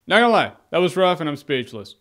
Not gonna lie, that was rough and I'm speechless.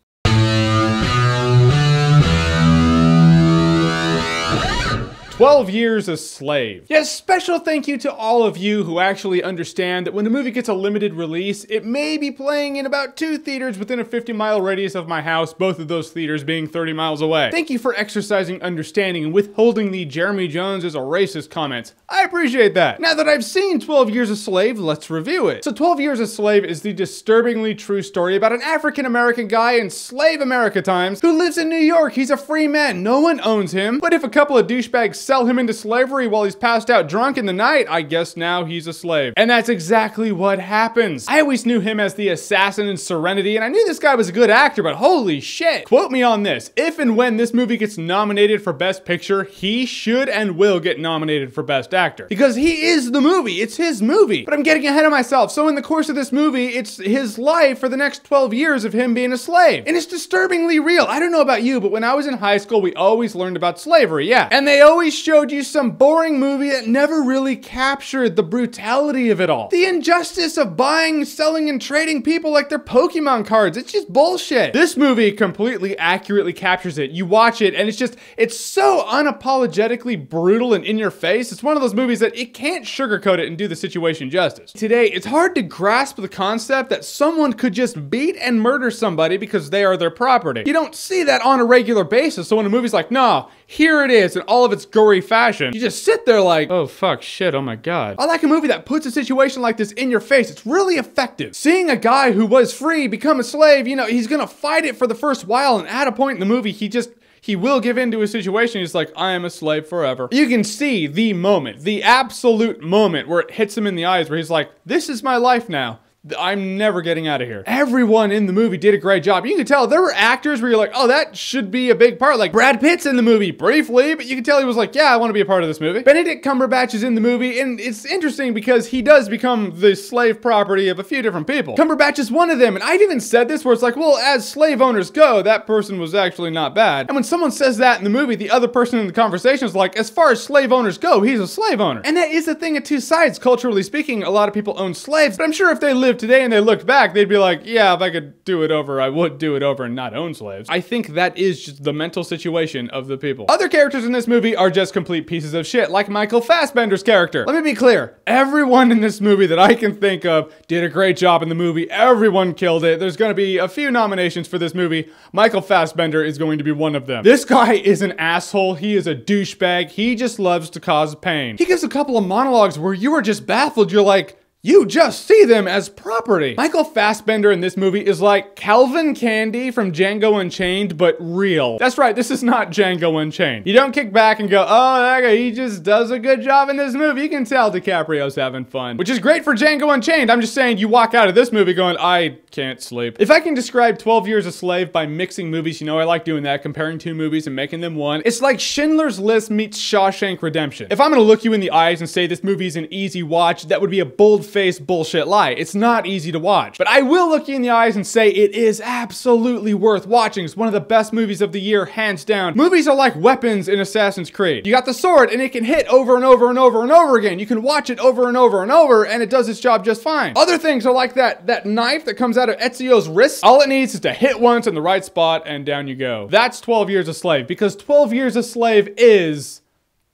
12 Years a Slave. Yes, special thank you to all of you who actually understand that when the movie gets a limited release, it may be playing in about 2 theaters within a 50-mile radius of my house, both of those theaters being 30 miles away. Thank you for exercising understanding and withholding the Jeremy Jones is a racist comments. I appreciate that. Now that I've seen 12 Years a Slave, let's review it. So 12 Years a Slave is the disturbingly true story about an African-American guy in slave America times who lives in New York. He's a free man. No one owns him. But if a couple of douchebags sell him into slavery while he's passed out drunk in the night, I guess now he's a slave. And that's exactly what happens. I always knew him as the assassin in Serenity, and I knew this guy was a good actor, but holy shit. Quote me on this. If and when this movie gets nominated for Best Picture, he should and will get nominated for Best Actor. Because he is the movie. It's his movie. But I'm getting ahead of myself. So in the course of this movie, it's his life for the next 12 years of him being a slave. And it's disturbingly real. I don't know about you, but when I was in high school, we always learned about slavery, yeah. And they always showed you some boring movie that never really captured the brutality of it all. The injustice of buying, selling, and trading people like they're Pokemon cards. It's just bullshit. This movie completely accurately captures it. You watch it and it's so unapologetically brutal and in your face. It's one of those movies that it can't sugarcoat it and do the situation justice. Today, it's hard to grasp the concept that someone could just beat and murder somebody because they are their property. You don't see that on a regular basis. So when a movie's like, nah, here it is in all of its gory fashion, you just sit there like, oh fuck, shit, oh my god. I like a movie that puts a situation like this in your face. It's really effective. Seeing a guy who was free become a slave, you know, he's gonna fight it for the first while, and at a point in the movie, he will give in to a situation. He's like, I am a slave forever. You can see the moment, the absolute moment where it hits him in the eyes where he's like, this is my life now. I'm never getting out of here. Everyone in the movie did a great job. You can tell there were actors where you're like, oh, that should be a big part. Like Brad Pitt's in the movie briefly, but you can tell he was like, yeah, I want to be a part of this movie. Benedict Cumberbatch is in the movie, and it's interesting because he does become the slave property of a few different people. Cumberbatch is one of them, and I've even said this where it's like, well, as slave owners go, that person was actually not bad. And when someone says that in the movie, the other person in the conversation is like, as far as slave owners go, he's a slave owner. And that is a thing of two sides. Culturally speaking, a lot of people own slaves, but I'm sure if they lived today and they looked back, they'd be like, yeah, if I could do it over, I would do it over and not own slaves. I think that is just the mental situation of the people. Other characters in this movie are just complete pieces of shit, like Michael Fassbender's character. Let me be clear. Everyone in this movie that I can think of did a great job in the movie. Everyone killed it. There's gonna be a few nominations for this movie. Michael Fassbender is going to be one of them. This guy is an asshole. He is a douchebag. He just loves to cause pain. He gives a couple of monologues where you are just baffled. You're like, you just see them as property. Michael Fassbender in this movie is like Calvin Candy from Django Unchained, but real. That's right, this is not Django Unchained. You don't kick back and go, oh, that guy, he just does a good job in this movie. You can tell DiCaprio's having fun, which is great for Django Unchained. I'm just saying you walk out of this movie going, I can't sleep. If I can describe 12 Years a Slave by mixing movies, you know I like doing that, comparing 2 movies and making them one. It's like Schindler's List meets Shawshank Redemption. If I'm gonna look you in the eyes and say this movie is an easy watch, that would be a bold-faced bullshit lie. It's not easy to watch. But I will look you in the eyes and say it is absolutely worth watching. It's one of the best movies of the year, hands down. Movies are like weapons in Assassin's Creed. You got the sword and it can hit over and over and over and over again. You can watch it over and over and over and it does its job just fine. Other things are like that knife that comes out of Ezio's wrist. All it needs is to hit once in the right spot and down you go. That's 12 Years a Slave, because 12 Years a Slave is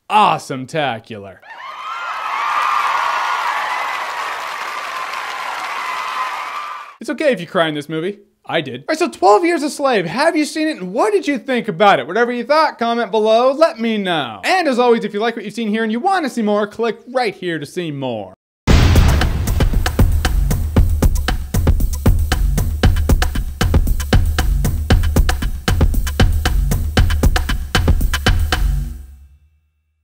awesome-tacular. It's okay if you cry in this movie. I did. All right, so 12 Years a Slave. Have you seen it and what did you think about it? Whatever you thought, comment below, let me know. And as always, if you like what you've seen here and you want to see more, click right here to see more.